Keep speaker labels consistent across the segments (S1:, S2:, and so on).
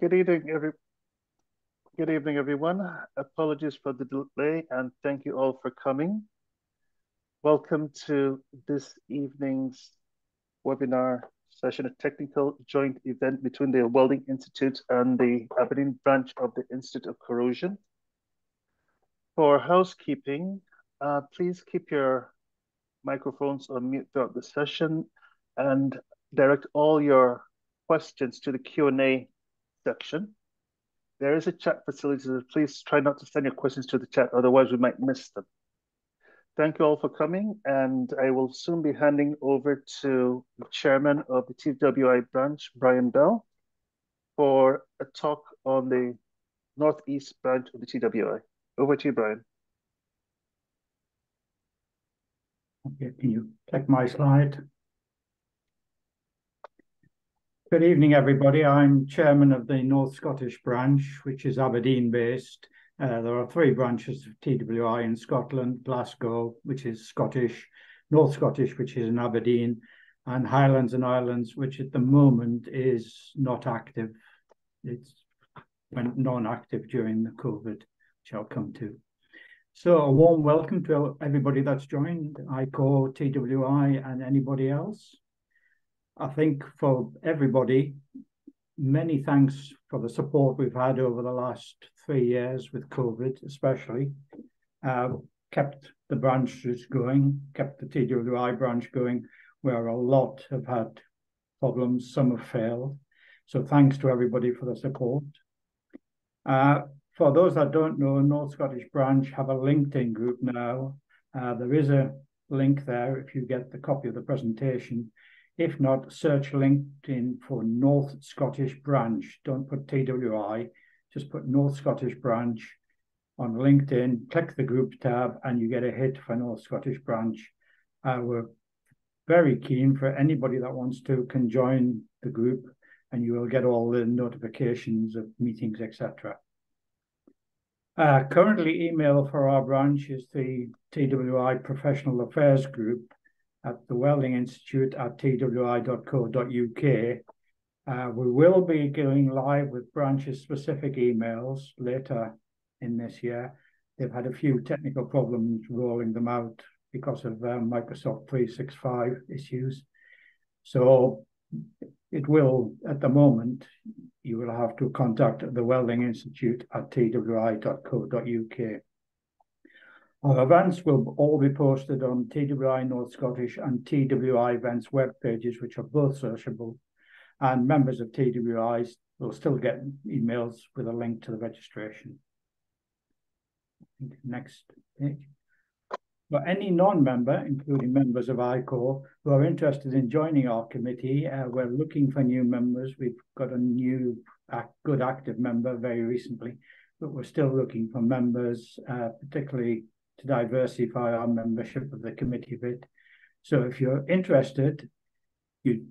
S1: Good evening, good evening, everyone. Apologies for the delay, and thank you all for coming. Welcome to this evening's webinar session, a technical joint event between the Welding Institute and the Aberdeen branch of the Institute of Corrosion. For housekeeping, please keep your microphones on mute throughout the session and direct all your questions to the Q&A section. There is a chat facility, so please try not to send your questions to the chat, otherwise we might miss them. Thank you all for coming, and I will soon be handing over to the chairman of the TWI branch, Brian Bell, for a talk on the Northeast branch of the TWI. Over to you, Brian.
S2: Okay, can you click my slide? Good evening, everybody. I'm chairman of the North Scottish branch, which is Aberdeen based. There are three branches of TWI in Scotland: Glasgow, which is Scottish; North Scottish, which is in Aberdeen; and Highlands and Islands, which at the moment is not active. It's went non-active during the COVID, which I'll come to. So a warm welcome to everybody that's joined, ICorr, TWI, and anybody else. I think for everybody, many thanks for the support we've had over the last 3 years with COVID, especially. Kept the branches going, kept the TWI branch going, where a lot have had problems, some have failed. So thanks to everybody for the support. For those that don't know, North Scottish branch have a LinkedIn group now. There is a link there if you get the copy of the presentation. If not, search LinkedIn for North Scottish branch. Don't put TWI, just put North Scottish branch on LinkedIn, click the group tab, and you get a hit for North Scottish branch. We're very keen for anybody that wants to can join the group, and you will get all the notifications of meetings, etc. Currently, email for our branch is the TWI Professional Affairs Group at the Welding Institute at twi.co.uk. We will be going live with branches-specific emails later in this year. They've had a few technical problems rolling them out because of Microsoft 365 issues. So it will, at the moment, you will have to contact the Welding Institute at twi.co.uk. Our events will all be posted on TWI North Scottish and TWI events web pages, which are both searchable, and members of TWI will still get emails with a link to the registration. Next page. For any non-member, including members of ICorr, who are interested in joining our committee, we're looking for new members. We've got a new good active member very recently, but we're still looking for members, particularly to diversify our membership of the committee a bit. So if you're interested, you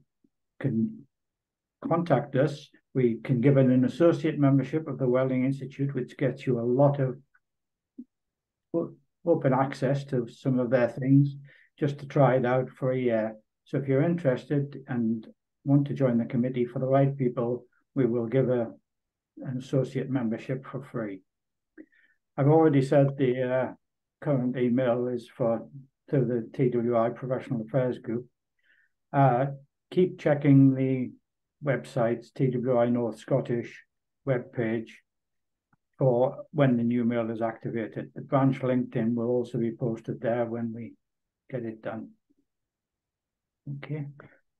S2: can contact us. We can give an associate membership of the Welding Institute, which gets you a lot of open access to some of their things, just to try it out for a year. So if you're interested and want to join the committee, for the right people, we will give an associate membership for free. I've already said the current email is to the TWI Professional Affairs Group. Keep checking the website's TWI North Scottish webpage for when the new mail is activated. The branch LinkedIn will also be posted there when we get it done. Okay.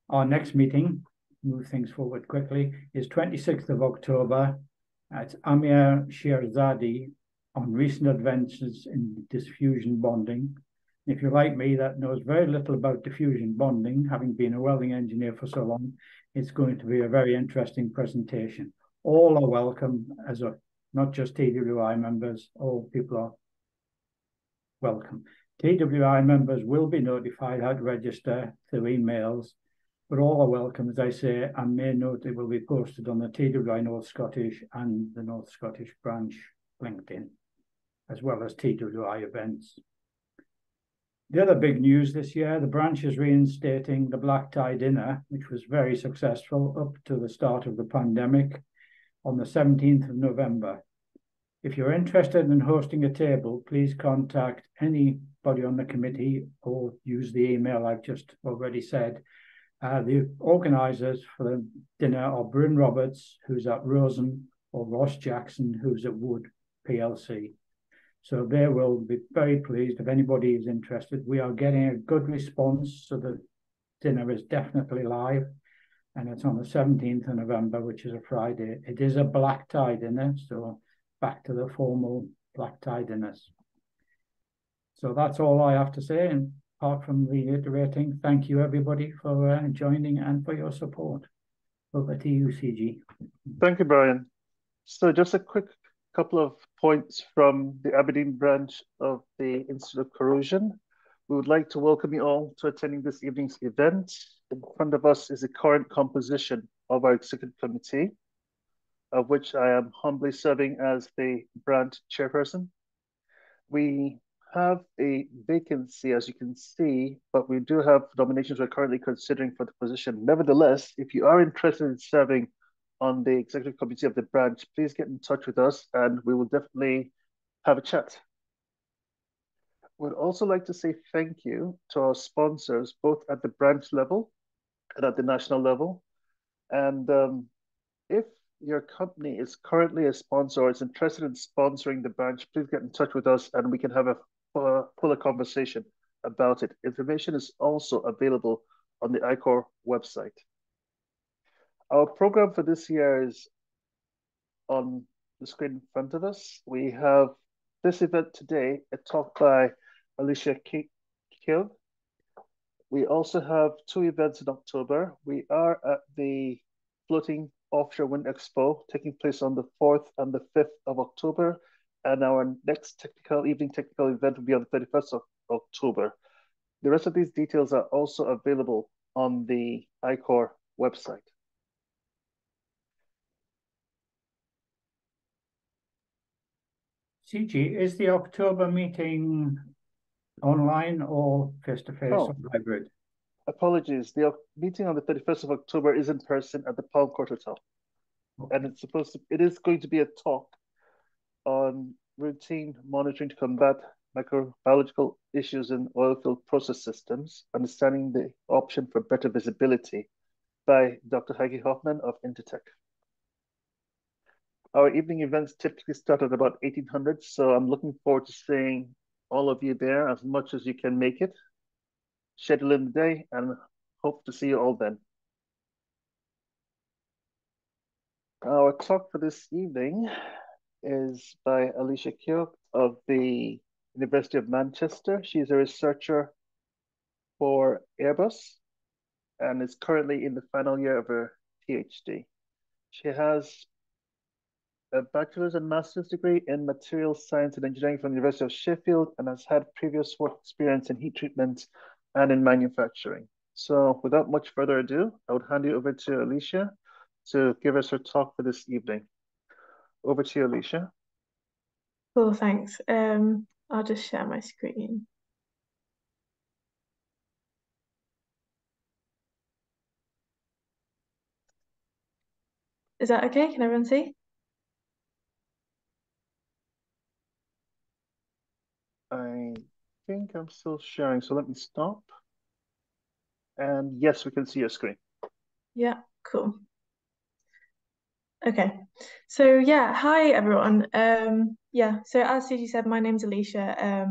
S2: Our next meeting, move things forward quickly, is 26th of October. It's Amir Shirzadi on recent advances in diffusion bonding. If you're like me, that knows very little about diffusion bonding, having been a welding engineer for so long, it's going to be a very interesting presentation. All are welcome, not just TWI members, all people are welcome. TWI members will be notified how to register through emails, but all are welcome, as I say, and may note it will be posted on the TWI North Scottish and the North Scottish branch LinkedIn, as well as TWI events. The other big news this year, the branch is reinstating the black tie dinner, which was very successful up to the start of the pandemic. on the 17th of November. If you're interested in hosting a table, please contact anybody on the committee or use the email I've just already said. The organisers for the dinner are Bryn Roberts, who's at Rosen, or Ross Jackson, who's at Wood PLC. So they will be very pleased if anybody is interested. We are getting a good response, so the dinner is definitely live, and it's on the 17th of November, which is a Friday. It is a black tie dinner, so back to the formal black tie dinners. So that's all I have to say, and apart from reiterating, thank you everybody for joining and for your support. Over to you, CG.
S1: Thank you, Brian. So just a quick couple of points from the Aberdeen branch of the Institute of Corrosion. We would like to welcome you all to attending this evening's event. In front of us is the current composition of our executive committee, of which I am humbly serving as the branch chairperson. We have a vacancy, as you can see, but we do have nominations we're currently considering for the position. Nevertheless, if you are interested in serving on the executive committee of the branch, please get in touch with us and we will definitely have a chat. We'd also like to say thank you to our sponsors, both at the branch level and at the national level. And if your company is currently a sponsor or is interested in sponsoring the branch, please get in touch with us and we can have a fuller conversation about it. Information is also available on the ICorr website. Our program for this year is on the screen in front of us. We have this event today, a talk by Alicia Kill. We also have 2 events in October. We are at the Floating Offshore Wind Expo taking place on the 4th and the 5th of October. And our next evening technical event will be on the 31st of October. The rest of these details are also available on the ICorr website.
S2: CG, is the October meeting online or face-to-face or hybrid?
S1: Apologies. The meeting on the 31st of October is in person at the Palm Court Hotel. Okay. And it is going to be a talk on routine monitoring to combat microbiological issues in oilfield process systems, understanding the option for better visibility by Dr. Heike Hoffman of Intertech. Our evening events typically start at about 1800, so I'm looking forward to seeing all of you there as much as you can make it. Schedule in the day and hope to see you all then. Our talk for this evening is by Alicia Kyo of the University of Manchester. She's a researcher for Airbus and is currently in the final year of her PhD. She has a bachelor's and master's degree in material science and engineering from the University of Sheffield and has had previous work experience in heat treatment and in manufacturing. So without much further ado, I would hand you over to Alicia to give us her talk for this evening. Over to you, Alicia.
S3: Cool, thanks. I'll just share my screen. Is that okay? Can everyone see?
S1: I think I'm still sharing, so let me stop. And yes, we can see your screen.
S3: Yeah, cool. Okay, so yeah, hi everyone. So as Suji said, my name's Alicia.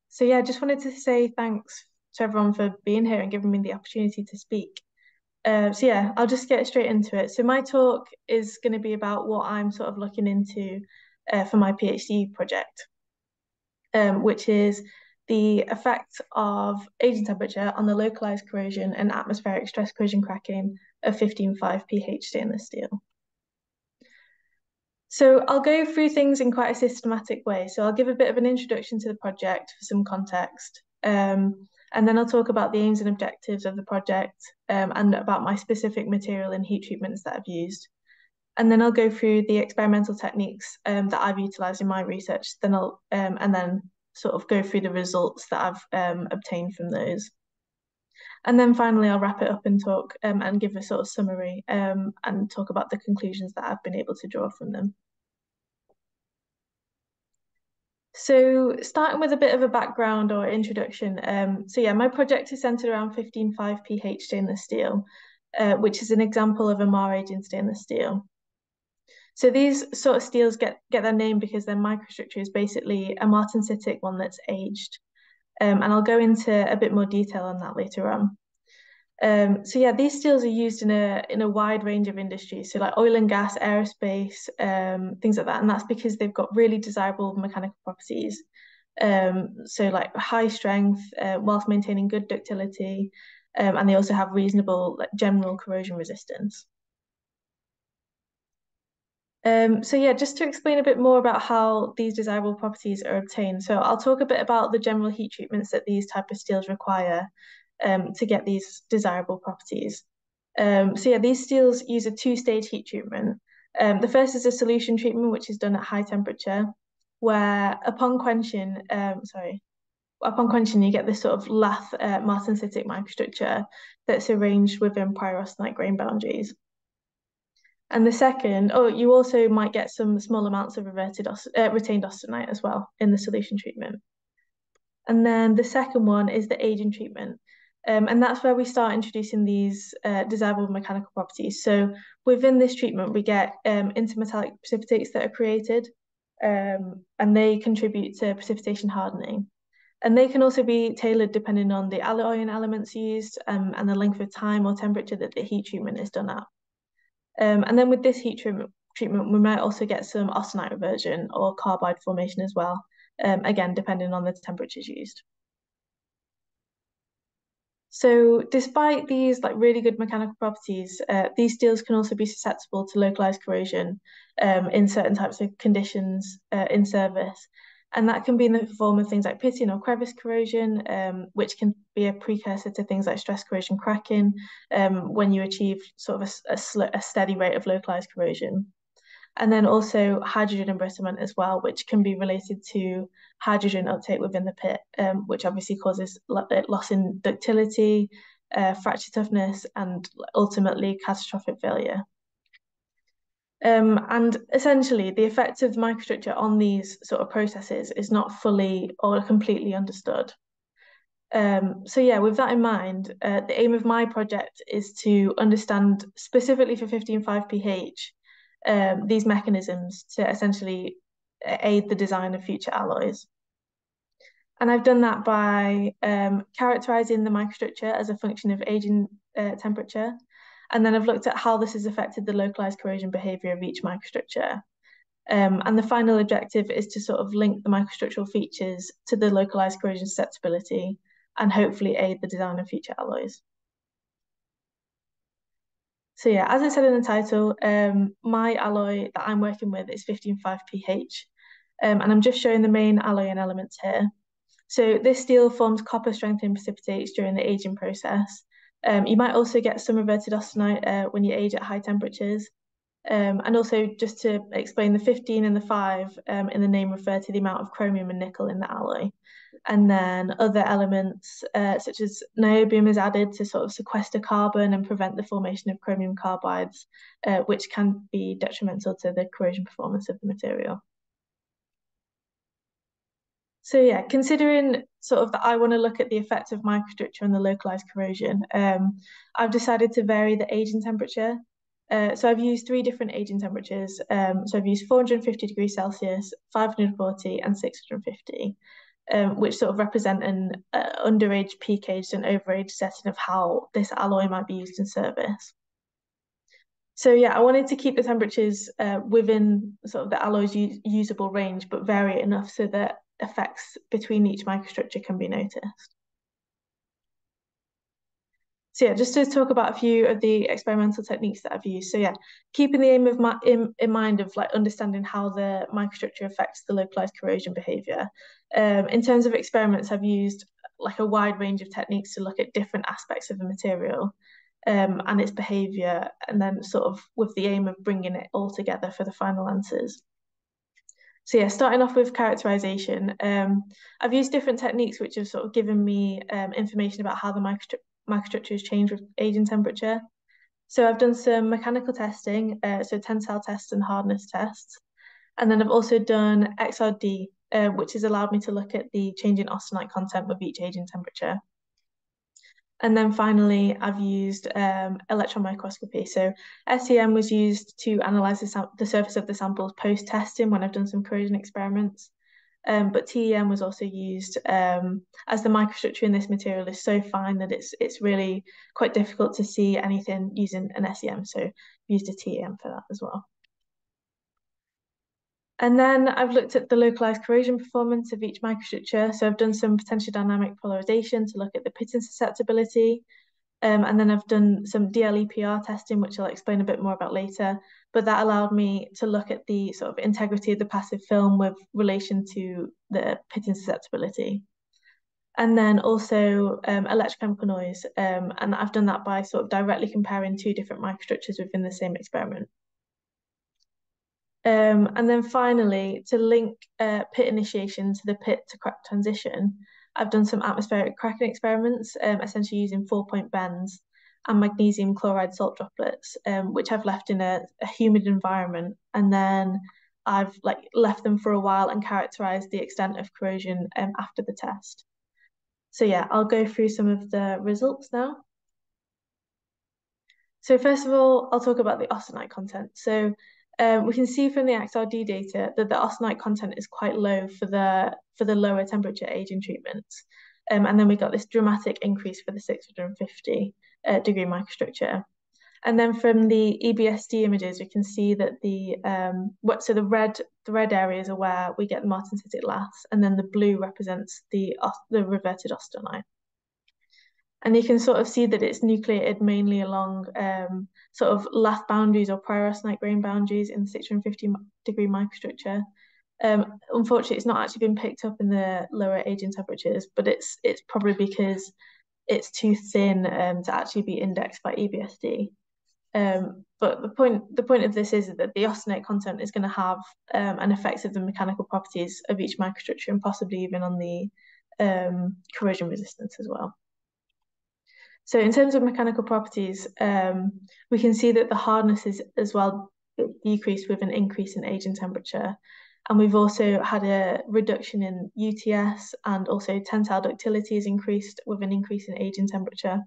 S3: So yeah, just wanted to say thanks to everyone for being here and giving me the opportunity to speak. So yeah, I'll just get straight into it. So my talk is going to be about what I'm sort of looking into for my PhD project, which is the effect of agent temperature on the localized corrosion and atmospheric stress corrosion cracking of 15.5 pH stainless steel. So I'll go through things in quite a systematic way. So I'll give a bit of an introduction to the project for some context. And then I'll talk about the aims and objectives of the project and about my specific material and heat treatments that I've used. And then I'll go through the experimental techniques that I've utilized in my research. Then I'll and then sort of go through the results that I've obtained from those. And then finally, I'll wrap it up and talk and give a sort of summary and talk about the conclusions that I've been able to draw from them. So starting with a bit of a background or introduction. So yeah, my project is centered around 15.5 pH stainless steel, which is an example of a Mar-aging stainless steel. So these sort of steels get their name because their microstructure is basically a martensitic one that's aged. And I'll go into a bit more detail on that later on. So yeah, these steels are used in a wide range of industries, so like oil and gas, aerospace, things like that, and that's because they've got really desirable mechanical properties. So like high strength, whilst maintaining good ductility, and they also have reasonable like general corrosion resistance. So yeah, just to explain a bit more about how these desirable properties are obtained. So I'll talk a bit about the general heat treatments that these type of steels require to get these desirable properties. So yeah, these steels use a two-stage heat treatment. The first is a solution treatment, which is done at high temperature, where upon quenching, you get this sort of lath martensitic microstructure that's arranged within pyroaustenite grain boundaries. And the second, you also might get some small amounts of retained austenite as well in the solution treatment. And then the second one is the aging treatment. And that's where we start introducing these desirable mechanical properties. So within this treatment, we get intermetallic precipitates that are created, and they contribute to precipitation hardening. And they can also be tailored depending on the alloy and elements used and the length of time or temperature that the heat treatment is done at. And then with this heat treatment, we might also get some austenite reversion or carbide formation as well, again, depending on the temperatures used. So despite these like really good mechanical properties, these steels can also be susceptible to localized corrosion in certain types of conditions in service. And that can be in the form of things like pitting or crevice corrosion, which can be a precursor to things like stress corrosion cracking when you achieve sort of a steady rate of localized corrosion. And then also hydrogen embrittlement as well, which can be related to hydrogen uptake within the pit, which obviously causes loss in ductility, fracture toughness, and ultimately catastrophic failure. And essentially, the effect of the microstructure on these sort of processes is not fully or completely understood. So yeah, with that in mind, the aim of my project is to understand specifically for 15.5 pH these mechanisms to essentially aid the design of future alloys. And I've done that by characterizing the microstructure as a function of aging temperature. And then I've looked at how this has affected the localized corrosion behavior of each microstructure. And the final objective is to sort of link the microstructural features to the localized corrosion susceptibility and hopefully aid the design of future alloys. So yeah, as it said in the title, my alloy that I'm working with is 15.5 pH. And I'm just showing the main alloy and elements here. So this steel forms copper strengthening precipitates during the aging process. You might also get some reverted austenite when you age at high temperatures. And also just to explain, the 15 and the 5 in the name refer to the amount of chromium and nickel in the alloy. And then other elements such as niobium is added to sort of sequester carbon and prevent the formation of chromium carbides, which can be detrimental to the corrosion performance of the material. So yeah, considering sort of that I want to look at the effect of microstructure on the localized corrosion, I've decided to vary the aging temperature. So I've used 3 different aging temperatures. So I've used 450 degrees Celsius, 540 and 650, which sort of represent an underage, peak aged and overage setting of how this alloy might be used in service. So yeah, I wanted to keep the temperatures within sort of the alloy's usable range, but vary it enough so that effects between each microstructure can be noticed. So yeah, just to talk about a few of the experimental techniques that I've used. So yeah, keeping the aim of in mind of like understanding how the microstructure affects the localized corrosion behavior. In terms of experiments, I've used like a wide range of techniques to look at different aspects of the material and its behavior, and then sort of with the aim of bringing it all together for the final answers. So yeah, starting off with characterization, I've used different techniques which have sort of given me information about how the microstructures change with age and temperature. So I've done some mechanical testing, so tensile tests and hardness tests. And then I've also done XRD, which has allowed me to look at the change in austenite content with each age and temperature. And then finally, I've used electron microscopy. So SEM was used to analyze the surface of the samples post-testing when I've done some corrosion experiments. But TEM was also used as the microstructure in this material is so fine that it's really quite difficult to see anything using an SEM. So I've used a TEM for that as well. And then I've looked at the localized corrosion performance of each microstructure. So I've done some potential dynamic polarization to look at the pitting susceptibility. And then I've done some DLEPR testing, which I'll explain a bit more about later. But that allowed me to look at the sort of integrity of the passive film with relation to the pitting susceptibility. And then also electrochemical noise. And I've done that by sort of directly comparing two different microstructures within the same experiment. And then finally, to link pit initiation to the pit to crack transition, I've done some atmospheric cracking experiments, essentially using 4-point bends and magnesium chloride salt droplets, which I've left in a humid environment. And then I've left them for a while and characterized the extent of corrosion after the test. So yeah, I'll go through some of the results now. So first of all, I'll talk about the austenite content. So we can see from the XRD data that the austenite content is quite low for the lower temperature aging treatments. And then we got this dramatic increase for the 650 degree microstructure. And then from the EBSD images, we can see that the red areas are where we get the martensitic laths, and then the blue represents the reverted austenite. And you can sort of see that it's nucleated mainly along sort of lath boundaries or prior austenite grain boundaries in the 650 degree microstructure. Unfortunately, it's not actually been picked up in the lower aging temperatures, but it's probably because it's too thin to actually be indexed by EBSD. But the point of this is that the austenite content is going to have an effect of the mechanical properties of each microstructure and possibly even on the corrosion resistance as well. So in terms of mechanical properties, we can see that the hardness is as well decreased with an increase in age and temperature. And we've also had a reduction in UTS, and also tensile ductility is increased with an increase in age and temperature.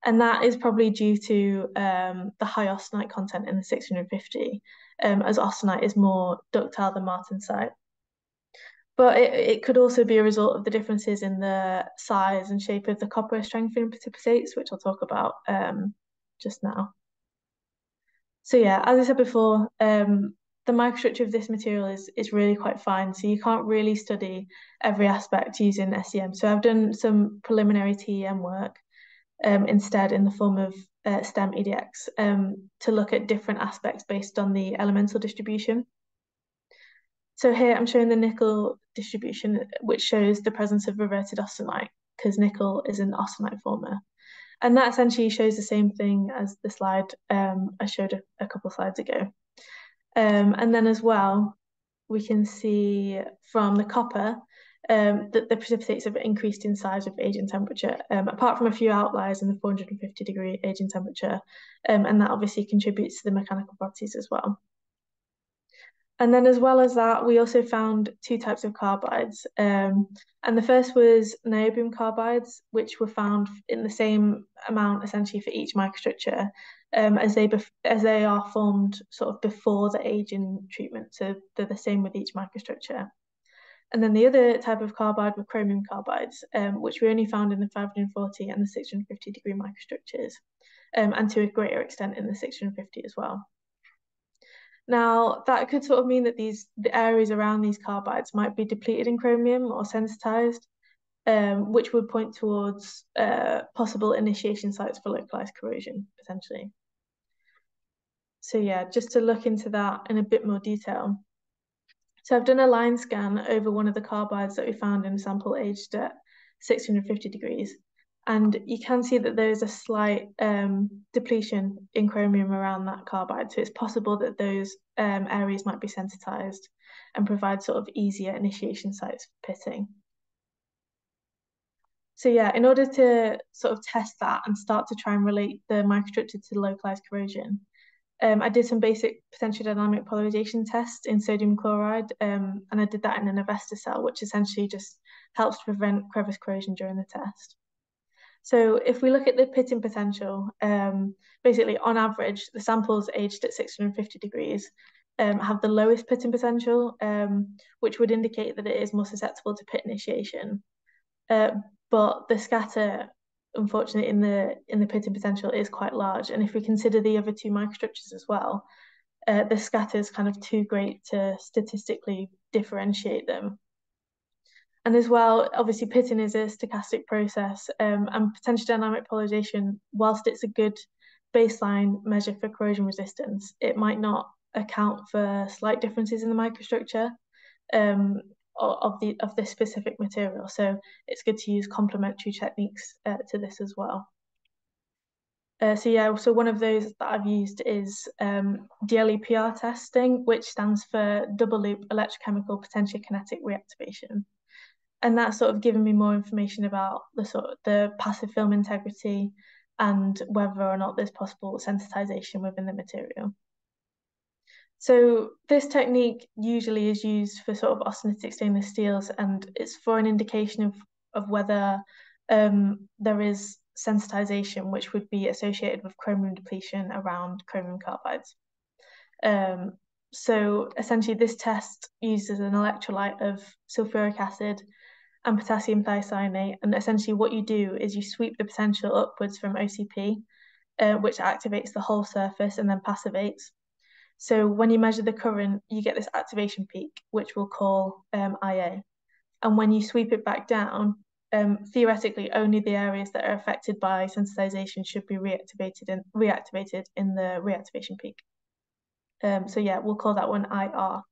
S3: And that is probably due to the high austenite content in the 650, as austenite is more ductile than martensite. But it could also be a result of the differences in the size and shape of the copper strengthening precipitates, which I'll talk about just now. So yeah, as I said before, the microstructure of this material is really quite fine, so you can't really study every aspect using SEM. So I've done some preliminary TEM work instead in the form of STEM EDX to look at different aspects based on the elemental distribution. So here I'm showing the nickel distribution, which shows the presence of reverted austenite, because nickel is an austenite former. And that essentially shows the same thing as the slide I showed a couple of slides ago. And then as well, we can see from the copper that the precipitates have increased in size with age and temperature, apart from a few outliers in the 450 degree age and temperature. And that obviously contributes to the mechanical properties as well. And then as well as that, we also found two types of carbides. And the first was niobium carbides, which were found in the same amount essentially for each microstructure, as they are formed sort of before the aging treatment. So they're the same with each microstructure. And then the other type of carbide were chromium carbides, which we only found in the 540 and the 650 degree microstructures, and to a greater extent in the 650 as well. Now, that could sort of mean that the areas around these carbides might be depleted in chromium or sensitized, which would point towards possible initiation sites for localized corrosion, potentially. So yeah, just to look into that in a bit more detail. So I've done a line scan over one of the carbides that we found in a sample aged at 650 degrees. And you can see that there's a slight depletion in chromium around that carbide. So it's possible that those areas might be sensitized and provide sort of easier initiation sites for pitting. So yeah, in order to sort of test that and start to try and relate the microstructure to localized corrosion, I did some basic potential dynamic polarization tests in sodium chloride, and I did that in an Avesta cell, which essentially just helps to prevent crevice corrosion during the test. So if we look at the pitting potential, basically on average, the samples aged at 650 degrees have the lowest pitting potential, which would indicate that it is more susceptible to pit initiation. But the scatter, unfortunately, in the pitting potential is quite large. And if we consider the other two microstructures as well, the scatter is kind of too great to statistically differentiate them. And as well, obviously, pitting is a stochastic process, and potential dynamic polarization, whilst it's a good baseline measure for corrosion resistance, it might not account for slight differences in the microstructure of this specific material. So it's good to use complementary techniques to this as well. So one of those that I've used is DLEPR testing, which stands for double loop electrochemical potentiokinetic reactivation. And that's sort of given me more information about the passive film integrity and whether or not there's possible sensitization within the material. So this technique usually is used for sort of austenitic stainless steels, and it's for an indication of whether there is sensitization, which would be associated with chromium depletion around chromium carbides. So essentially this test uses an electrolyte of sulfuric acid and potassium thiocyanate, and essentially what you do is you sweep the potential upwards from OCP, which activates the whole surface and then passivates. So when you measure the current, you get this activation peak, which we'll call IA. And when you sweep it back down, theoretically, only the areas that are affected by sensitization should be reactivated in the reactivation peak. So yeah, we'll call that one IR.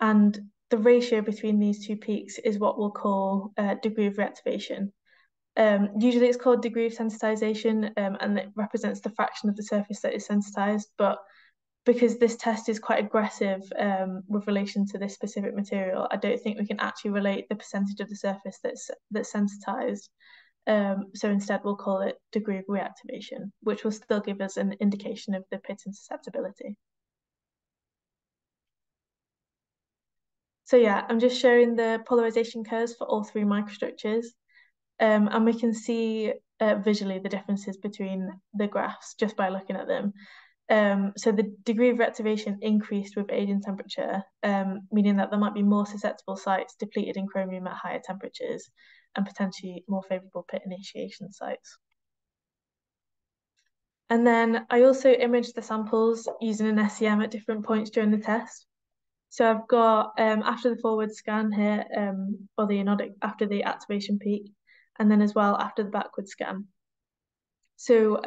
S3: And the ratio between these two peaks is what we'll call degree of reactivation. Usually it's called degree of sensitization, and it represents the fraction of the surface that is sensitized, but because this test is quite aggressive with relation to this specific material, I don't think we can actually relate the percentage of the surface that's sensitized. So instead we'll call it degree of reactivation, which will still give us an indication of the pitting susceptibility. So yeah, I'm just showing the polarization curves for all three microstructures, and we can see visually the differences between the graphs just by looking at them. So the degree of reactivation increased with age and temperature, meaning that there might be more susceptible sites depleted in chromium at higher temperatures and potentially more favorable pit initiation sites. And then I also imaged the samples using an SEM at different points during the test. So I've got after the forward scan here, or the anodic after the activation peak, and then as well after the backward scan. So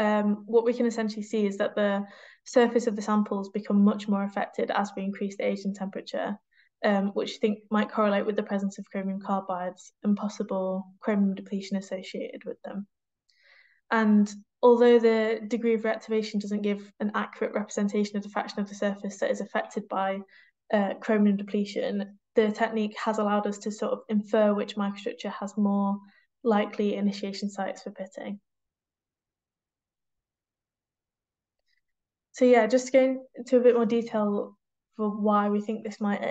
S3: what we can essentially see is that the surface of the samples become much more affected as we increase the age and temperature, which I think might correlate with the presence of chromium carbides and possible chromium depletion associated with them. And although the degree of reactivation doesn't give an accurate representation of the fraction of the surface that is affected by chromium depletion, the technique has allowed us to sort of infer which microstructure has more likely initiation sites for pitting. So yeah, just going into a bit more detail for why we think this might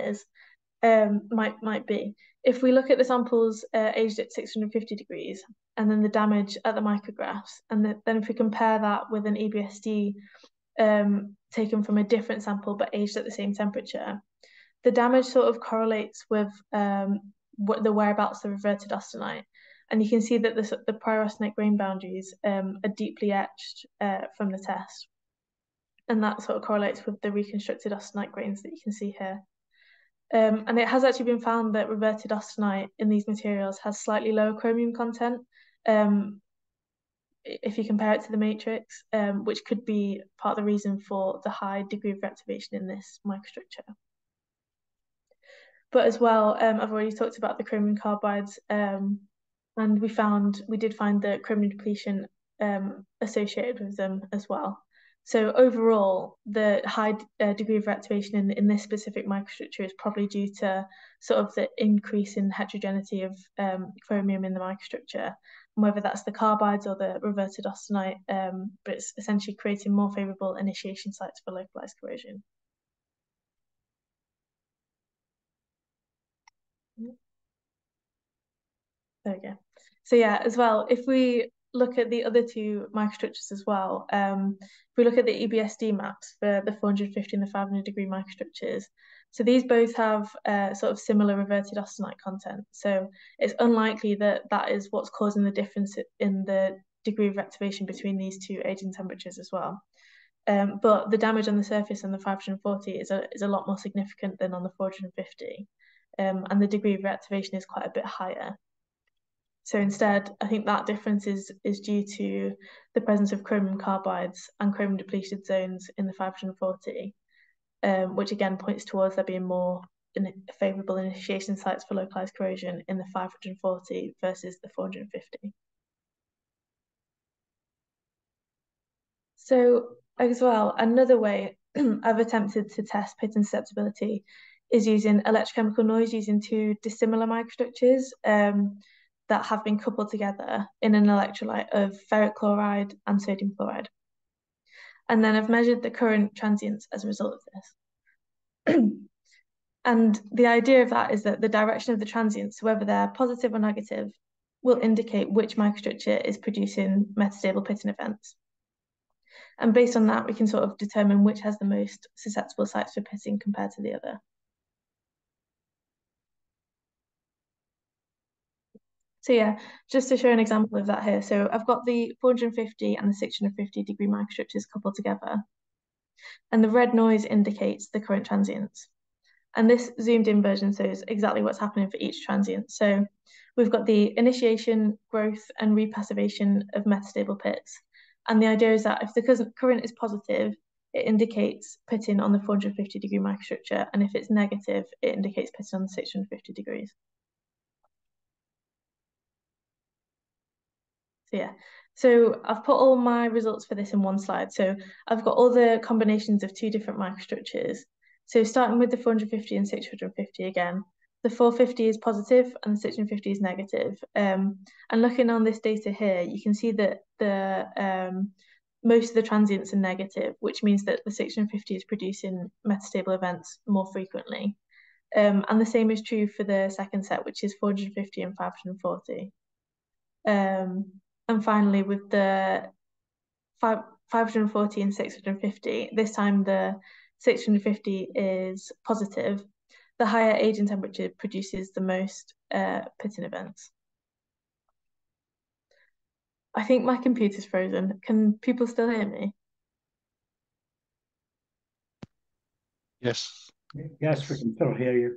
S3: be. If we look at the samples aged at 650 degrees and then the damage at the micrographs, and then if we compare that with an EBSD taken from a different sample but aged at the same temperature, the damage sort of correlates with the whereabouts of reverted austenite. And you can see that the prior austenite grain boundaries are deeply etched from the test. And that sort of correlates with the reconstructed austenite grains that you can see here. And it has actually been found that reverted austenite in these materials has slightly lower chromium content if you compare it to the matrix, which could be part of the reason for the high degree of reactivation in this microstructure. But as well, I've already talked about the chromium carbides, and we did find the chromium depletion associated with them as well. So overall, the high degree of reactivation in this specific microstructure is probably due to sort of the increase in heterogeneity of chromium in the microstructure, whether that's the carbides or the reverted austenite, but it's essentially creating more favourable initiation sites for localised corrosion. There we go. So yeah, as well, if we look at the other two microstructures as well, if we look at the EBSD maps for the 450 and the 500 degree microstructures, so these both have sort of similar reverted austenite content. So it's unlikely that that is what's causing the difference in the degree of activation between these two aging temperatures as well. But the damage on the surface on the 540 is a lot more significant than on the 450, and the degree of reactivation is quite a bit higher. So instead, I think that difference is due to the presence of chromium carbides and chromium depleted zones in the 540, which again points towards there being more favourable initiation sites for localised corrosion in the 540 versus the 450. So as well, another way I've attempted to test pitting susceptibility is using electrochemical noise using two dissimilar microstructures that have been coupled together in an electrolyte of ferric chloride and sodium chloride. And then I've measured the current transients as a result of this. And the idea of that is that the direction of the transients, whether they're positive or negative, will indicate which microstructure is producing metastable pitting events. And based on that, we can sort of determine which has the most susceptible sites for pitting compared to the other. So yeah, just to show an example of that here. So I've got the 450 and the 650 degree microstructures coupled together. And the red noise indicates the current transients. And this zoomed in version shows exactly what's happening for each transient. So we've got the initiation, growth, and repassivation of metastable pits. And the idea is that if the current is positive, it indicates pitting on the 450 degree microstructure. And if it's negative, it indicates pitting on the 650 degrees. So yeah, so I've put all my results for this in one slide. So I've got all the combinations of two different microstructures. So starting with the 450 and 650 again, the 450 is positive and the 650 is negative. And looking on this data here, you can see that the most of the transients are negative, which means that the 650 is producing metastable events more frequently. And the same is true for the second set, which is 450 and 540. And finally, with the 540 and 650, this time the 650 is positive. The higher aging temperature produces the most pitting events. I think my computer's frozen. Can people still hear me?
S1: Yes.
S2: Yes, we can still hear you.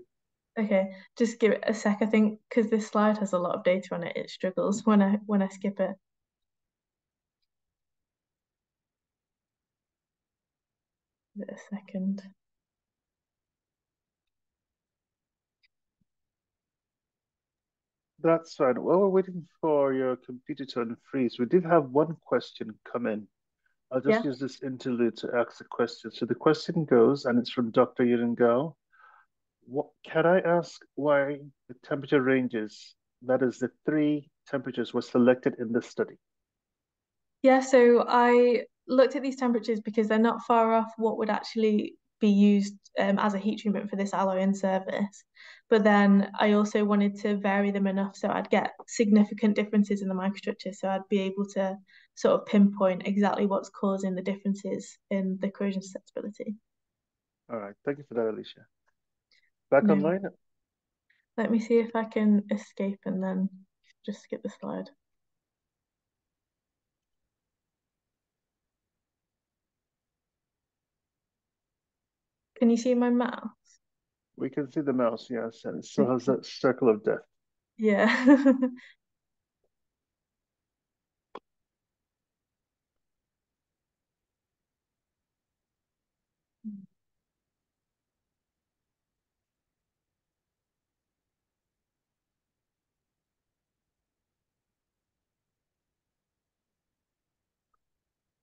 S3: Okay, just give it a sec. I think because this slide has a lot of data on it, it struggles when I skip it. Give it a second.
S1: That's fine. While we're waiting for your computer to unfreeze, we did have one question come in. I'll just use this interlude to ask a question. So the question goes, and it's from Dr. Yudengao. Can I ask why the temperature ranges, that is the three temperatures, were selected in this study?
S3: Yeah, so I looked at these temperatures because they're not far off what would actually be used as a heat treatment for this alloy in service. But then I also wanted to vary them enough so I'd get significant differences in the microstructure, so I'd be able to sort of pinpoint exactly what's causing the differences in the corrosion susceptibility.
S1: All right, thank you for that, Alicia. Back
S3: No.
S1: online?
S3: Let me see if I can escape and then just skip the slide. Can you see my mouse?
S1: We can see the mouse, yes, and it still has that circle of death.
S3: Yeah.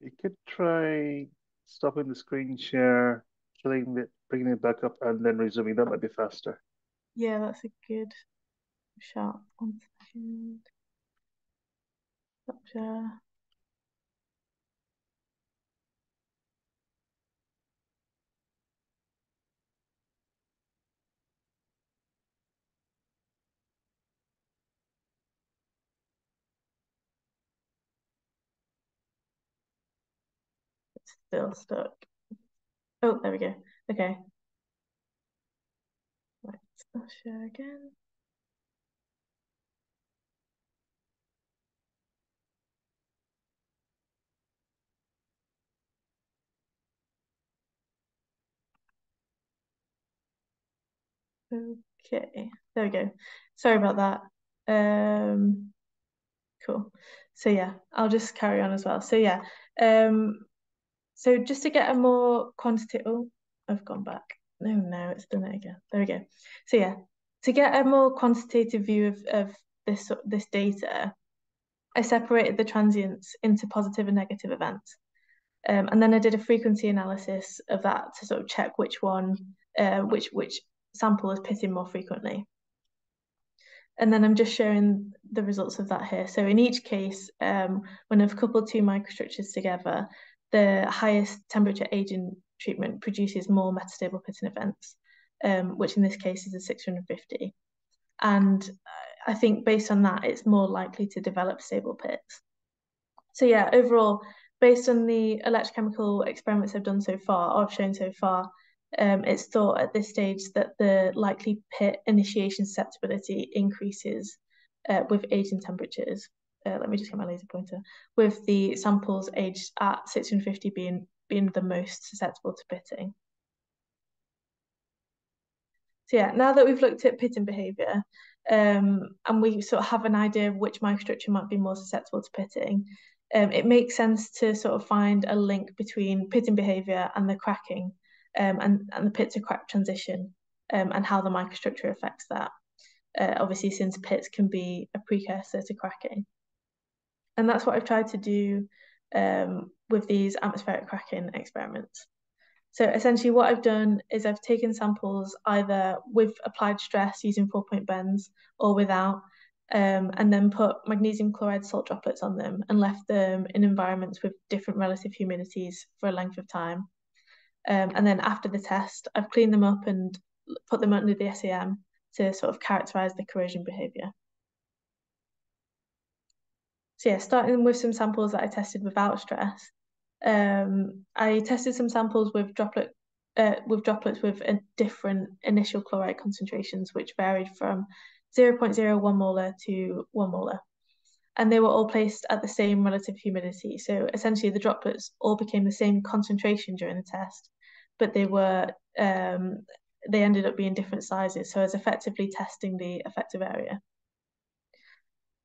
S1: You could try stopping the screen share, killing it, bringing it back up, and then resuming. That might be faster.
S3: Yeah, that's a good shot. 1 second. Stop share. It's still stuck. Oh, there we go. Okay. Right, I'll share again. Okay, there we go. Sorry about that. Cool. So yeah, I'll just carry on as well. So yeah, so just to get a more quantitative, oh, I've gone back. No, it's done it again. There we go. So yeah, to get a more quantitative view of this data, I separated the transients into positive and negative events. And then I did a frequency analysis of that to sort of check which sample is pitting more frequently. And then I'm just showing the results of that here. So in each case, when I've coupled two microstructures together, the highest temperature agent treatment produces more metastable pitting events, which in this case is a 650. And I think based on that, it's more likely to develop stable pits. So yeah, overall, based on the electrochemical experiments I've done so far, or I've shown so far, it's thought at this stage that the likely pit initiation susceptibility increases with aging temperatures. Let me just get my laser pointer. With the samples aged at 650 being the most susceptible to pitting. So yeah, now that we've looked at pitting behaviour, and we sort of have an idea of which microstructure might be more susceptible to pitting, it makes sense to sort of find a link between pitting behaviour and the cracking, and the pit to crack transition, and how the microstructure affects that. Obviously, since pits can be a precursor to cracking. And that's what I've tried to do with these atmospheric cracking experiments. So essentially what I've done is I've taken samples either with applied stress using 4-point bends or without, and then put magnesium chloride salt droplets on them and left them in environments with different relative humidities for a length of time. And then after the test, I've cleaned them up and put them under the SEM to sort of characterize the corrosion behavior. So yeah, starting with some samples that I tested without stress. I tested some samples with droplets with a different initial chloride concentrations, which varied from 0.01 molar to 1 molar. And they were all placed at the same relative humidity. So essentially the droplets all became the same concentration during the test, but they ended up being different sizes. So I was effectively testing the effective area.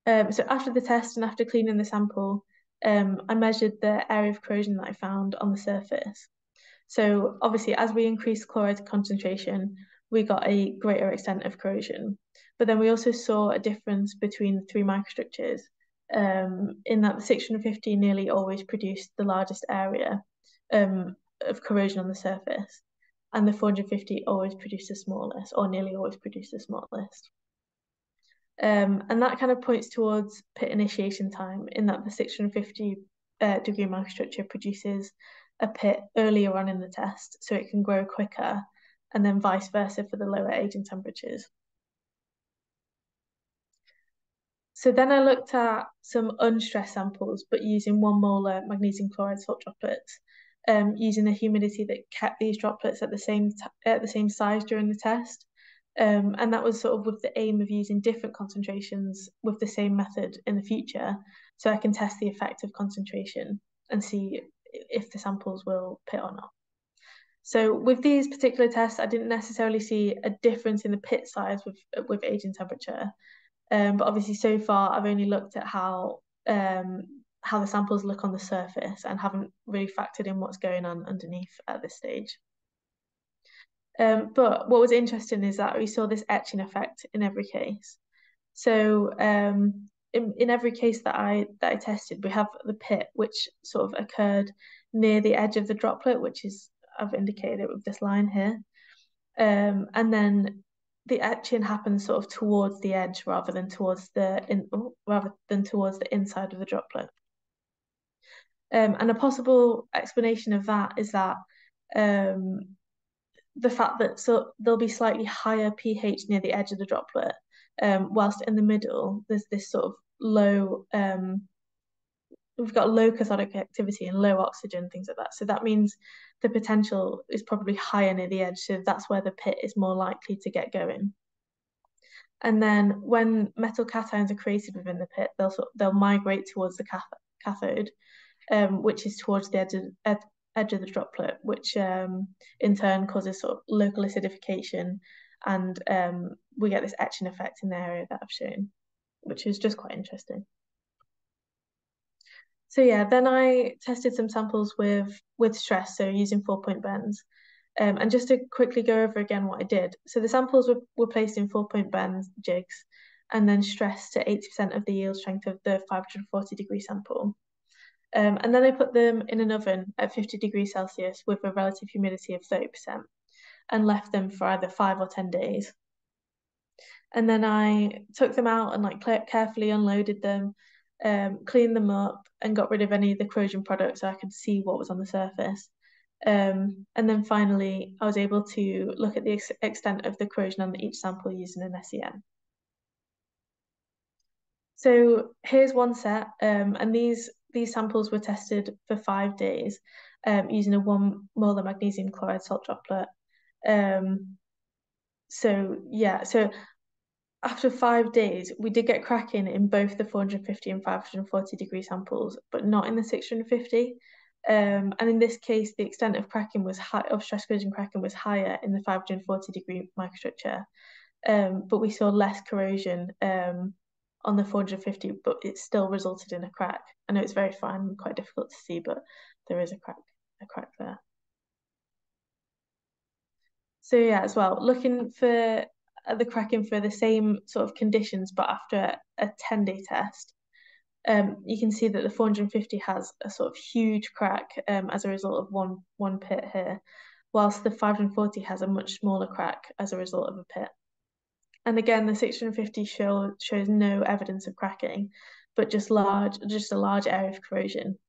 S3: So after the test and after cleaning the sample, I measured the area of corrosion that I found on the surface. So obviously, as we increased chloride concentration, we got a greater extent of corrosion. But then we also saw a difference between the three microstructures, in that the 650 nearly always produced the largest area of corrosion on the surface, and the 450 always produced the smallest, or nearly always produced the smallest. And that kind of points towards pit initiation time, in that the 650 degree microstructure produces a pit earlier on in the test, so it can grow quicker, and then vice versa for the lower aging temperatures. So then I looked at some unstressed samples, but using 1 molar magnesium chloride salt droplets, using a humidity that kept these droplets at the same size during the test. And that was sort of with the aim of using different concentrations with the same method in the future, so I can test the effect of concentration and see if the samples will pit or not. So with these particular tests, I didn't necessarily see a difference in the pit size with aging temperature. But obviously so far I've only looked at how the samples look on the surface and haven't really factored in what's going on underneath at this stage. But what was interesting is that we saw this etching effect in every case. So in every case that I tested, we have the pit which sort of occurred near the edge of the droplet, which is, I've indicated it with this line here. And then etching happens sort of towards the edge rather than towards the inside of the droplet. And a possible explanation of that is that the fact that there'll be slightly higher pH near the edge of the droplet, whilst in the middle there's this sort of low, we've got low cathodic activity and low oxygen, things like that. So that means the potential is probably higher near the edge. So that's where the pit is more likely to get going. And then when metal cations are created within the pit, they'll migrate towards the cathode, which is towards the edge of the droplet, which in turn causes sort of local acidification, and we get this etching effect in the area that I've shown, which is just quite interesting. So yeah, then I tested some samples with stress, so using 4-point bends. And just to quickly go over again what I did. So the samples were placed in 4-point bend jigs and then stressed to 80% of the yield strength of the 540-degree sample. And then I put them in an oven at 50 degrees Celsius with a relative humidity of 30% and left them for either 5 or 10 days. And then I took them out and carefully unloaded them, cleaned them up and got rid of any of the corrosion products so I could see what was on the surface. And then finally, I was able to look at the extent of the corrosion on each sample using an SEM. So here's one set, and these samples were tested for 5 days using a 1 molar magnesium chloride salt droplet. So after 5 days, we did get cracking in both the 450 and 540 degree samples, but not in the 650. And in this case, the extent of cracking was stress corrosion cracking was higher in the 540 degree microstructure, but we saw less corrosion on the 450, but it still resulted in a crack. I know it's very fine and quite difficult to see, but there is a crack there. So yeah, as well, looking for the cracking for the same sort of conditions, but after a 10-day test, you can see that the 450 has a sort of huge crack as a result of one pit here, whilst the 540 has a much smaller crack as a result of a pit. And again, the 650 shows no evidence of cracking, but just a large area of corrosion.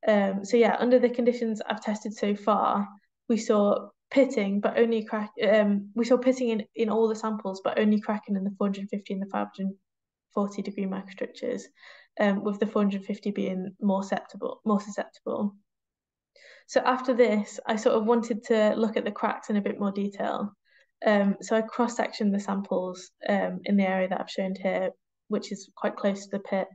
S3: So yeah, under the conditions I've tested so far, we saw pitting, but only crack. We saw pitting in all the samples, but only cracking in the 450 and the 540 degree microstructures, with the 450 being more susceptible. So after this, I sort of wanted to look at the cracks in a bit more detail. So I cross-sectioned the samples in the area that I've shown here, which is quite close to the pit,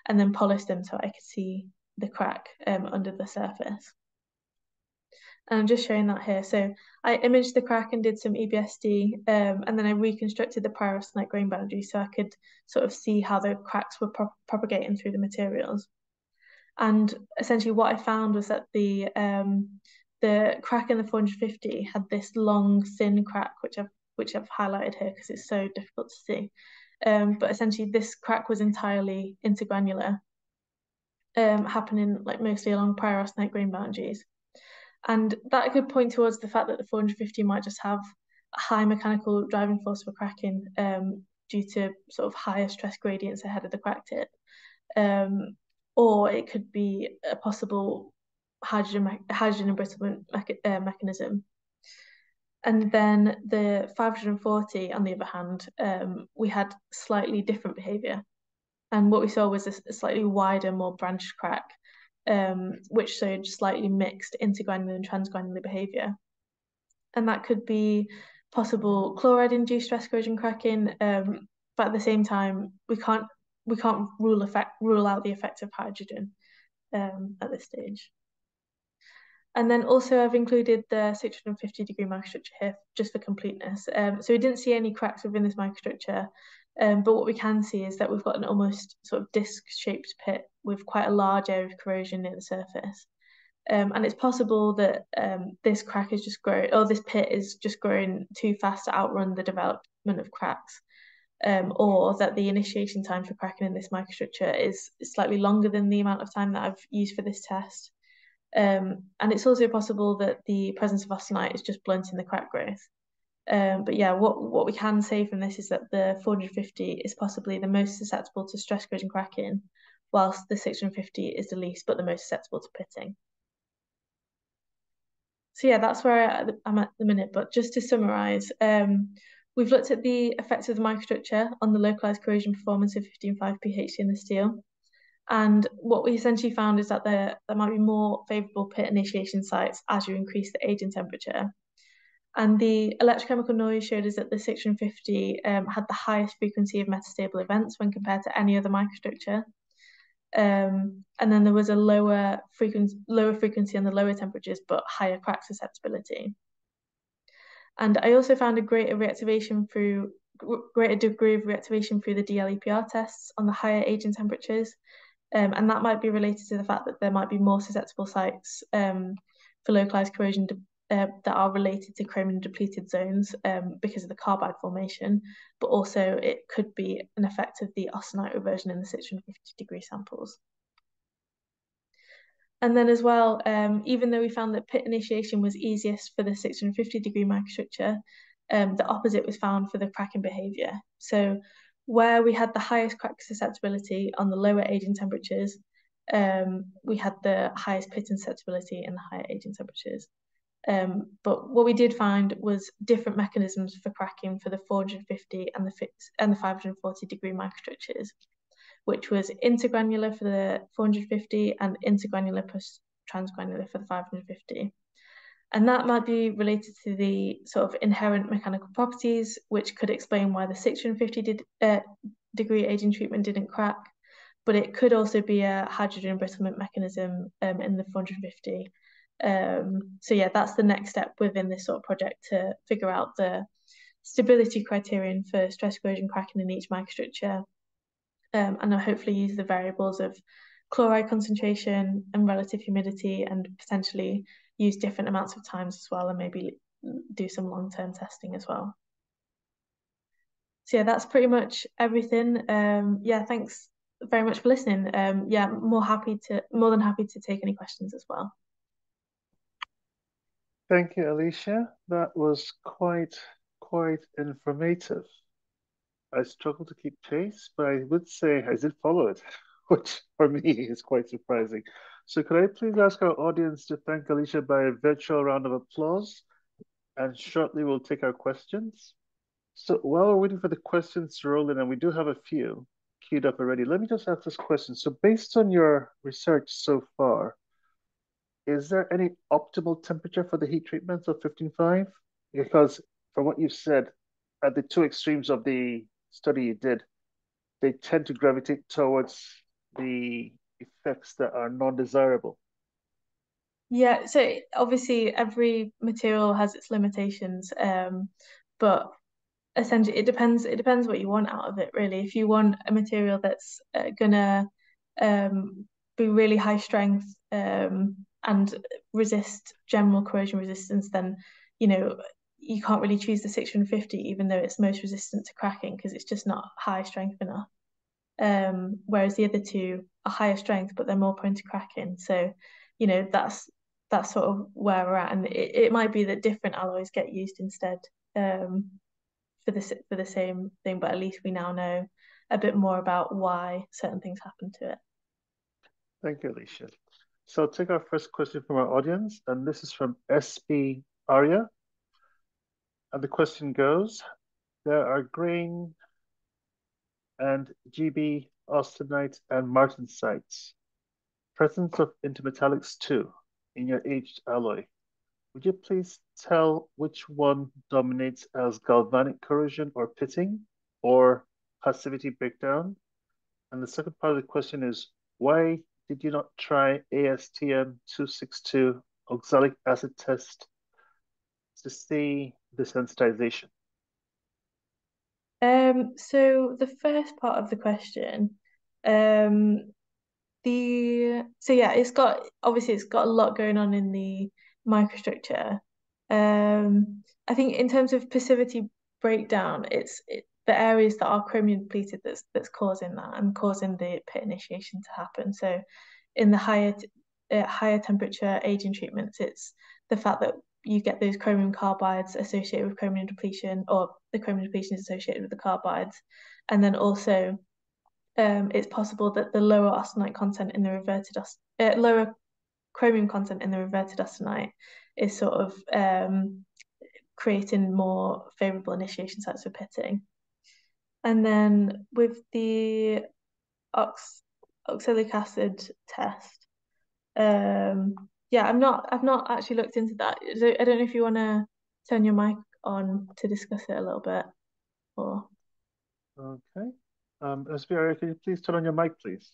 S3: and then polished them so I could see the crack under the surface. And I'm just showing that here. So I imaged the crack and did some EBSD, and then I reconstructed the pyroaustenite grain boundary so I could sort of see how the cracks were propagating through the materials. And essentially what I found was that the crack in the 450 had this long, thin crack, which I've highlighted here because it's so difficult to see. But essentially this crack was entirely intergranular, happening like mostly along pyroaustenite grain boundaries. And that could point towards the fact that the 450 might just have a high mechanical driving force for cracking due to sort of higher stress gradients ahead of the crack tip. Or it could be a possible hydrogen embrittlement mechanism. And then the 540, on the other hand, we had slightly different behavior. And what we saw was a slightly wider, more branched crack, which showed slightly mixed intergranular and transgranular behavior. And that could be possible chloride-induced stress corrosion cracking, but at the same time, we can't rule out the effect of hydrogen at this stage. And then also I've included the 650 degree microstructure here just for completeness. So we didn't see any cracks within this microstructure, but what we can see is that we've got an almost sort of disc-shaped pit with quite a large area of corrosion near the surface. And it's possible that this crack is just growing, or this pit is just growing too fast to outrun the development of cracks. Or that the initiation time for cracking in this microstructure is slightly longer than the amount of time that I've used for this test. And it's also possible that the presence of austenite is just blunting the crack growth. But yeah, what we can say from this is that the 450 is possibly the most susceptible to stress corrosion cracking, whilst the 650 is the least but the most susceptible to pitting. So yeah, that's where I'm at the minute. But just to summarise, we've looked at the effects of the microstructure on the localised corrosion performance of 15.5 pHC in the steel. And what we essentially found is that there might be more favourable pit initiation sites as you increase the age and temperature. And the electrochemical noise showed us that the 650 had the highest frequency of metastable events when compared to any other microstructure. And then there was a lower frequency on the lower temperatures, but higher crack susceptibility. And I also found a greater degree of reactivation through the DLEPR tests on the higher age and temperatures. And that might be related to the fact that there might be more susceptible sites for localized corrosion that are related to chromium depleted zones because of the carbide formation, but also it could be an effect of the austenite reversion in the 650-degree samples. And then as well, even though we found that pit initiation was easiest for the 650-degree microstructure, the opposite was found for the cracking behaviour. So where we had the highest crack susceptibility on the lower aging temperatures, we had the highest pitting susceptibility in the higher aging temperatures. But what we did find was different mechanisms for cracking for the 450 and the 540-degree microstructures, which was intergranular for the 450 and intergranular plus transgranular for the 550. And that might be related to the sort of inherent mechanical properties, which could explain why the 650-degree aging treatment didn't crack, but it could also be a hydrogen embrittlement mechanism in the 450. So yeah, that's the next step within this sort of project to figure out the stability criterion for stress corrosion cracking in each microstructure, and I'll hopefully use the variables of chloride concentration and relative humidity, and potentially use different amounts of times as well, and maybe do some long-term testing as well. So yeah, that's pretty much everything. Yeah, thanks very much for listening. Yeah, more than happy to take any questions as well.
S1: Thank you, Alicia. That was quite informative. I struggled to keep pace, but I would say I did follow it, which for me is quite surprising. So could I please ask our audience to thank Alicia by a virtual round of applause? And shortly we'll take our questions. So while we're waiting for the questions to roll in, and we do have a few queued up already, let me just ask this question. So based on your research so far, is there any optimal temperature for the heat treatments of 15.5? Because from what you've said, at the two extremes of the study you did, they tend to gravitate towards the effects that are non-desirable.
S3: Yeah, so obviously every material has its limitations, but essentially it depends what you want out of it, really. If you want a material that's gonna be really high strength and resist general corrosion resistance, then you can't really choose the 650, even though it's most resistant to cracking, because it's just not high strength enough. Whereas the other two are higher strength, but they're more prone to cracking. So, that's sort of where we're at, and it might be that different alloys get used instead for the same thing, but at least we now know a bit more about why certain things happen to it.
S1: Thank you, Alicia. So I'll take our first question from our audience, and this is from SB Arya. And the question goes, there are grain and GB, austenite, and martensites. Presence of intermetallics too in your aged alloy. Would you please tell which one dominates as galvanic corrosion or pitting or passivity breakdown? And the second part of the question is, why did you not try ASTM 262 oxalic acid test to see the sensitization?
S3: So the first part of the question, it's got a lot going on in the microstructure. I think in terms of passivity breakdown, it's the areas that are chromium depleted that's causing that and causing the pit initiation to happen. So in the higher temperature aging treatments, it's the fact that you get those chromium carbides associated with chromium depletion, or the chromium depletion is associated with the carbides. And then also it's possible that the lower austenite content in the reverted lower chromium content in the reverted austenite is sort of creating more favorable initiation sites for pitting. And then with the oxalic acid test, yeah, I've not actually looked into that. So I don't know if you want to turn your mic on to discuss it a little bit, or
S1: Okay. Aspira, can you please turn on your mic, please?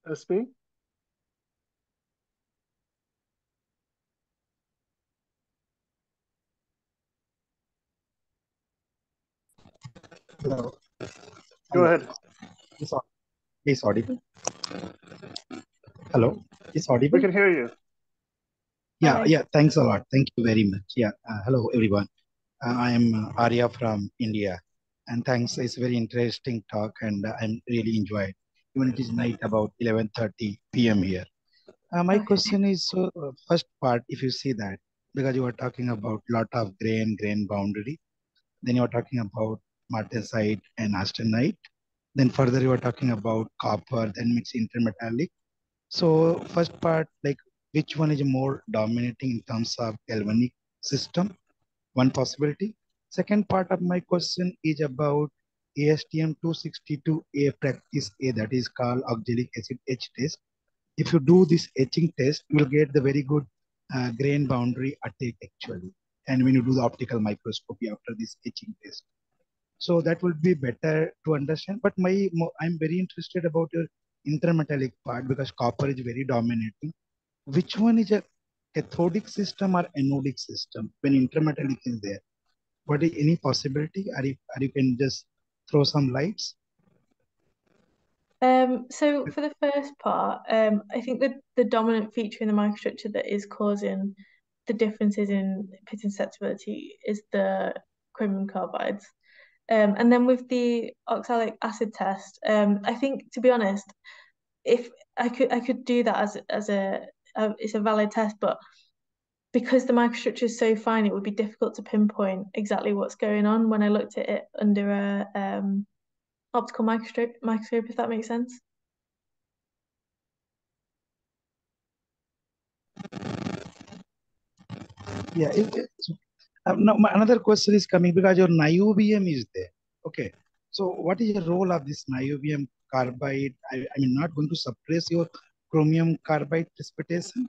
S1: SB?
S4: Hello.
S1: Go ahead.
S4: Is audible? Hello. Is
S1: We
S4: audible?
S1: can hear you.
S4: Yeah,
S3: Hi.
S4: yeah. Thanks a lot. Thank you very much. Yeah. Hello, everyone. I am Arya from India, and thanks. It's a very interesting talk, and I'm really enjoyed. Even it is night about 11:30 p.m. here. My
S3: Okay.
S4: question is first part. If you see that, because you were talking about lot of grain boundary, then you were talking about martensite and austenite. Then further you were talking about copper, then mix intermetallic. So first part, like which one is more dominating in terms of galvanic system? One possibility. Second part of my question is about ASTM 262A practice A, that is called oxalic acid etch test. If you do this etching test, you will get the very good grain boundary attack actually. And when you do the optical microscopy after this etching test. So that will be better to understand. But I'm very interested about your intermetallic part because copper is very dominating. Which one is a cathodic system or anodic system when intermetallic is there? What is any possibility? Are you can just throw some lights?
S3: So for the first part, I think that the dominant feature in the microstructure that is causing the differences in pitting susceptibility is the chromium carbides. And then with the oxalic acid test, I think, to be honest, if I could do that as it's a valid test, but because the microstructure is so fine, it would be difficult to pinpoint exactly what's going on when I looked at it under a optical microscope, if that makes sense.
S4: Yeah. Now another question is coming because your niobium is there. Okay. So what is the role of this niobium carbide? I mean, not going to suppress your chromium carbide precipitation?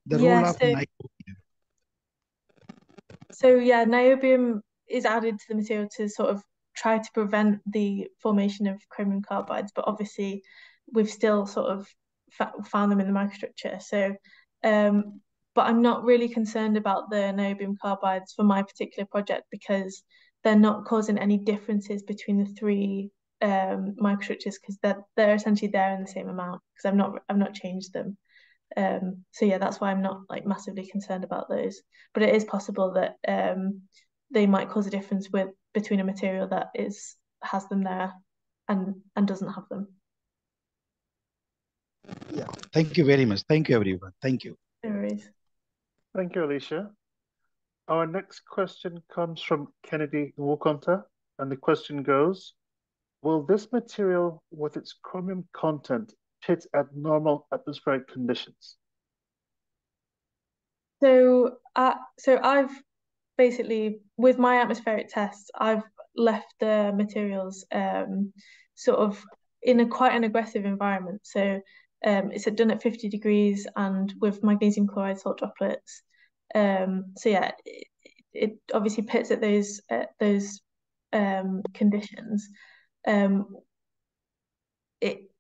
S4: The role
S3: Yeah,
S4: of niobium.
S3: so yeah, niobium is added to the material to sort of try to prevent the formation of chromium carbides, but obviously we've still sort of found them in the microstructure. So, but I'm not really concerned about the niobium carbides for my particular project because they're not causing any differences between the three microstructures because they're essentially there in the same amount because I've not changed them. So yeah, that's why I'm not like massively concerned about those. But it is possible that they might cause a difference between a material that has them there and doesn't have them.
S4: Yeah. Thank you very much. Thank you, everyone. Thank you.
S3: No worries.
S1: Thank you, Alicia. Our next question comes from Kennedy Wokonta, and the question goes, will this material with its chromium content hit at normal atmospheric conditions?
S3: So I've basically, with my atmospheric tests, I've left the materials sort of in a quite an aggressive environment. So it's done at 50 degrees and with magnesium chloride salt droplets. So yeah, it obviously pits at those conditions. Um, it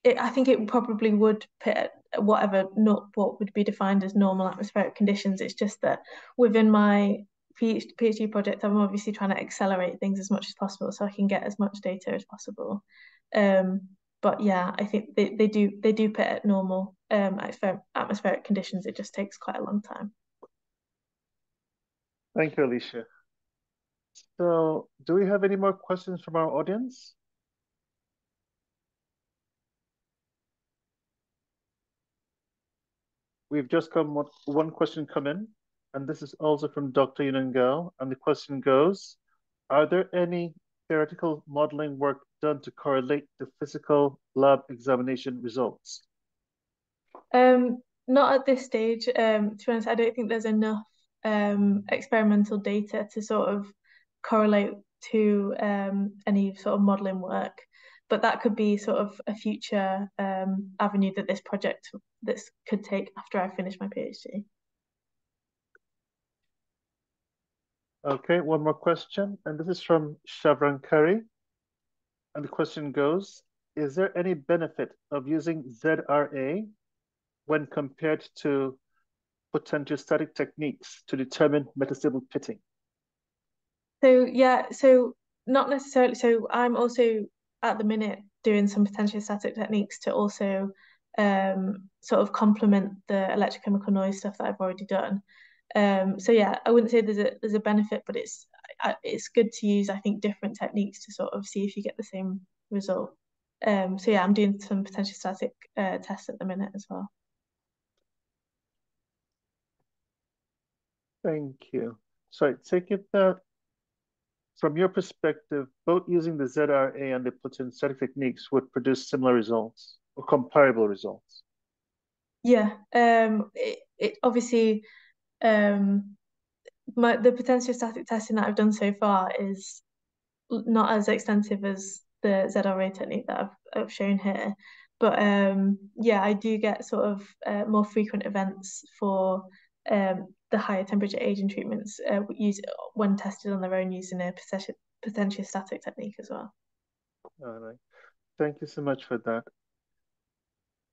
S3: I think it probably would pit at what would be defined as normal atmospheric conditions. It's just that within my PhD project, I'm obviously trying to accelerate things as much as possible so I can get as much data as possible. But yeah, I think they do pit at normal atmospheric conditions, it just takes quite a long time.
S1: Thank you, Alicia. So, do we have any more questions from our audience? We've just got one question come in, and this is also from Dr. Yunungao, and the question goes, are there any theoretical modeling work done to correlate the physical lab examination results?
S3: Not at this stage. To be honest, I don't think there's enough experimental data to sort of correlate to any sort of modeling work. But that could be sort of a future avenue that this could take after I finish my PhD.
S1: Okay, one more question, and this is from Shavran Curry. And the question goes, is there any benefit of using ZRA when compared to potentiostatic techniques to determine metastable pitting?
S3: So yeah, so not necessarily. So I'm also at the minute doing some potentiostatic techniques to also sort of complement the electrochemical noise stuff that I've already done. So yeah, I wouldn't say there's a benefit, but it's good to use, I think, different techniques to sort of see if you get the same result. So yeah, I'm doing some potentiostatic tests at the minute as well.
S1: Thank you. So I take it that from your perspective, both using the ZRA and the potentiostatic techniques would produce similar results or comparable results.
S3: Yeah, it obviously the potentiostatic testing that I've done so far is not as extensive as the ZRA technique that I've shown here. But yeah, I do get sort of more frequent events for the higher temperature agent treatments when tested on their own using a potentiostatic technique as well.
S1: All right. Thank you so much for that.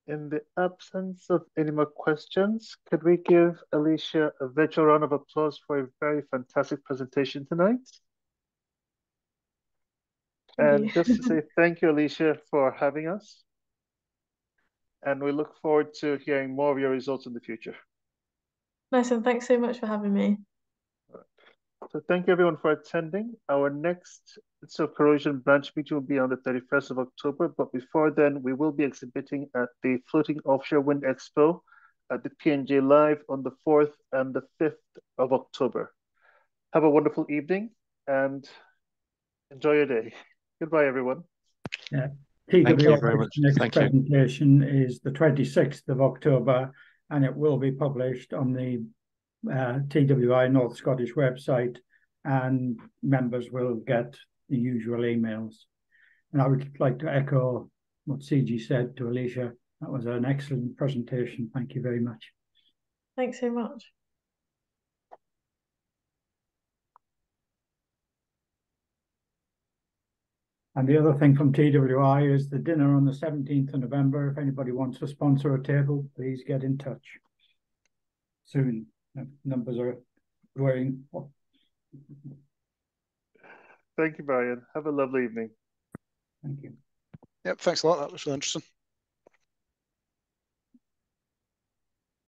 S1: In the absence of any more questions, could we give Alicia a virtual round of applause for a very fantastic presentation tonight? And just to say thank you, Alicia, for having us. And we look forward to hearing more of your results in the future.
S3: Nice one. Thanks so much for having me.
S1: So thank you everyone for attending. Our next corrosion branch meeting will be on the 31st of October, but before then, we will be exhibiting at the Floating Offshore Wind Expo at the P&J Live on the 4th and the 5th of October. Have a wonderful evening and enjoy your day. Goodbye, everyone.
S2: Yeah.
S5: Thank you very much.
S2: Next
S5: Thank you.
S2: presentation is the 26th of October, and it will be published on the TWI North Scottish website, and members will get the usual emails. And I would like to echo what CG said to Alicia. That was an excellent presentation. Thank you very much.
S3: Thanks so much.
S2: And the other thing from TWI is the dinner on the 17th of November. If anybody wants to sponsor a table, please get in touch soon. Numbers are growing.
S1: Thank you, Brian. Have a lovely evening.
S2: Thank you.
S5: Yep, thanks a lot. That was really interesting.